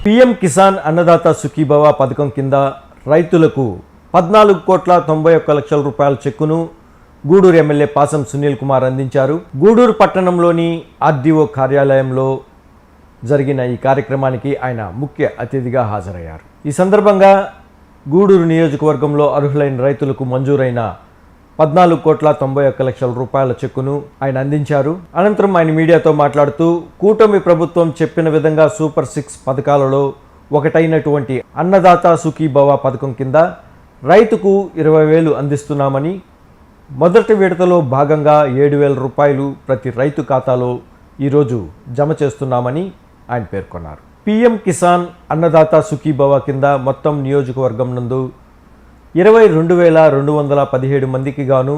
PM Kisan Annadata Sukhibhava పథకం కింద రైతులకు 14,91,00,000 రూపాయల చెక్కును గూడూరు ఎమ్మెల్యే పాసం సునీల్ కుమార్ అందించారు. గూడూరు పట్టణంలోని ఆర్డీఓ కార్యాలయంలో జరిగిన ఈ కార్యక్రమానికి ఆయన ముఖ్య అతిథిగా హాజరయ్యారు. ఈ సందర్భంగా గూడూరు నియోజకవర్గంలో అర్హులైన రైతులకు మంజూరైన 14,91,00,000 రూపాయల చెక్కును ఆయన అందించారు. అనంతరం ఆయన మీడియాతో మాట్లాడుతూ కూటమి ప్రభుత్వం చెప్పిన విధంగా సూపర్ 6 పథకాలలో ఒకటైనటువంటి అన్నదాత సుఖీభవ పథకం కింద రైతుకు 20,000 అందిస్తున్నామని, మొదటి విడతలో భాగంగా 7,000 రూపాయలు ప్రతి రైతు ఖాతాలో ఈరోజు జమ చేస్తున్నామని ఆయన పేర్కొన్నారు. పీఎం కిసాన్ అన్నదాత సుఖీభవ కింద మొత్తం నియోజకవర్గం నందు 22,217 మందికి గాను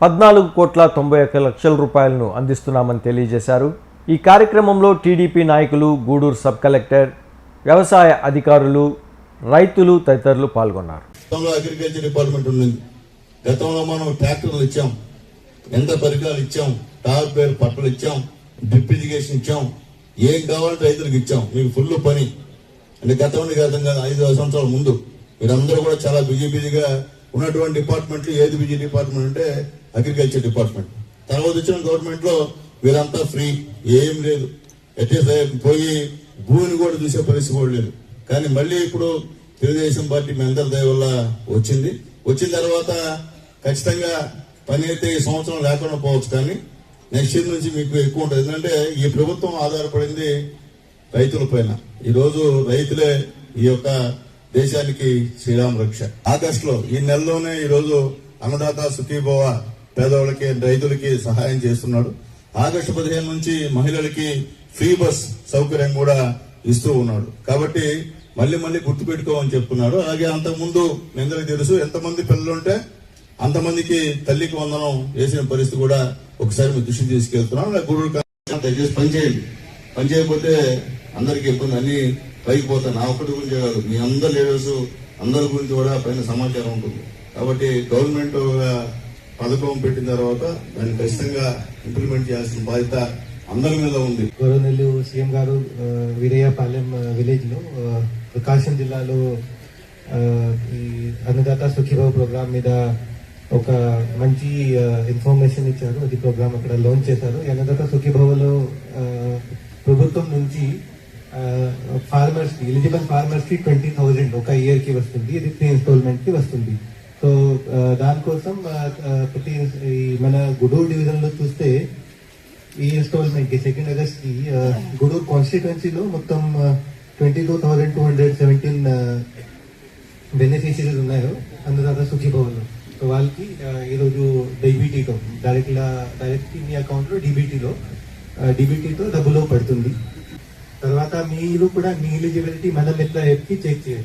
14,91,00,000 రూపాయలను అందిస్తున్నామని తెలియజేశారు. ఈ కార్యక్రమంలో టీడీపీ నాయకులు, గూడూరు సబ్ కలెక్టర్, వ్యవసాయ అధికారులు, రైతులు తదితరులు పాల్గొన్నారు. అగ్రికల్చర్ డిపార్ట్మెంట్ ఉంది. గతంలో మనం ట్రాక్టర్లు ఇచ్చాం, ఎంత పరికరాలు ఇచ్చాం, టార్ పేరు పట్టలు ఇచ్చాం, డ్రిప్ ఇరిగేషన్ ఇచ్చాం, ఏం కావాలంటే రైతులకు ఇచ్చాం. మీకు ఫుల్ పని అంటే గతంలో కాదు 5 సంవత్సరాల ముందు మీరందరూ కూడా చాలా బిజీగా ఉన్నటువంటి డిపార్ట్మెంట్లు. ఏది బిజీ డిపార్ట్మెంట్ అంటే అగ్రికల్చర్ డిపార్ట్మెంట్. తర్వాత వచ్చిన గవర్నమెంట్ లో వీరంతా ఫ్రీ, ఏం లేదు, ఎట్టే పోయి భూమిని కూడా చూసే పరిస్థితి కూడా లేదు. కానీ మళ్ళీ ఇప్పుడు తెలుగుదేశం పార్టీ మీ అందరి దయ వల్ల వచ్చిన తర్వాత ఖచ్చితంగా పని అయితే ఈ సంవత్సరం లేకుండా పోవచ్చు, కానీ నెక్స్ట్ ఇయర్ నుంచి మీకు ఎక్కువ ఉంటుంది. ఎందుకంటే ఈ ప్రభుత్వం ఆధారపడింది రైతుల పైన. ఈ రోజు రైతులే ఈ యొక్క దేశానికి శ్రీరామ రక్ష. ఆగస్టులో ఈ నెలలోనే ఈ రోజు అన్నదాత సుఖీభవ పేదవాళ్ళకి, రైతులకి సహాయం చేస్తున్నాడు. ఆగస్టు 15 నుంచి మహిళలకి ఫ్రీ బస్ సౌకర్యం కూడా ఇస్తూ ఉన్నాడు. కాబట్టి మళ్ళీ గుర్తుపెట్టుకోమని చెప్తున్నాడు. అలాగే అంతకుముందు మీ అందరికీ తెలుసు, ఎంతమంది పిల్లలుంటే అంతమందికి తల్లికి వందనం వేసిన పరిస్థితి కూడా ఒకసారి మీ దృష్టికి తీసుకెళ్తున్నాం. గురువు దయచేసి పని చేయకపోతే అందరికీ ఇబ్బంది, అన్ని పైకి పోతాయి. నా ఒక్కటి గురించి కాదు, మీ అందరు లీడర్స్ అందరి గురించి కూడా పైన సమాచారం ఉంటుంది. కాబట్టి గవర్నమెంట్ పథకం పెట్టిన తర్వాత దాన్ని ఖచ్చితంగా ఇంప్లిమెంట్ చేయాల్సిన బాధ్యత అందరి మీద ఉంది. గౌరవనీయులు సీఎం గారు వీరయ్యపాలెం విలేజ్ లో ప్రకాశం జిల్లాలో ఈ అన్నదాత సుఖీభవ ప్రోగ్రామ్ మీద ఒక మంచి ఇన్ఫర్మేషన్ ఇచ్చారు. అది ప్రోగ్రామ్ అక్కడ లాంచ్ చేశారు. ఈ అన్నదాత సుఖీభవలో ప్రభుత్వం నుంచి ఫార్మర్స్ కి, ఎలిజిబుల్ ఫార్మర్స్ కి 20,000 ఒక ఇయర్ కి వస్తుంది. ఇది 3 ఇన్స్టాల్మెంట్ కి వస్తుంది. సో దానికోసం ప్రతి మన గూడూరు డివిజన్ లో చూస్తే ఈ ఇన్స్టాల్మెంట్ కి 2 ఆగస్ట్ కి గూడూరు కాన్స్టిట్యుయెన్సీలో మొత్తం 22,217 బెనిఫిషరీస్ ఉన్నారు అన్నదాత సుఖీభవన్లో. సో వాళ్ళకి ఈరోజు డీబీటీతో డైరెక్ట్ మీ అకౌంట్ లో డీబీటీతో డబ్బులో పడుతుంది. తర్వాత మీరు కూడా మీ ఎలిజిబిలిటీ మనం ఎట్లా చెక్ చేయొచ్చు.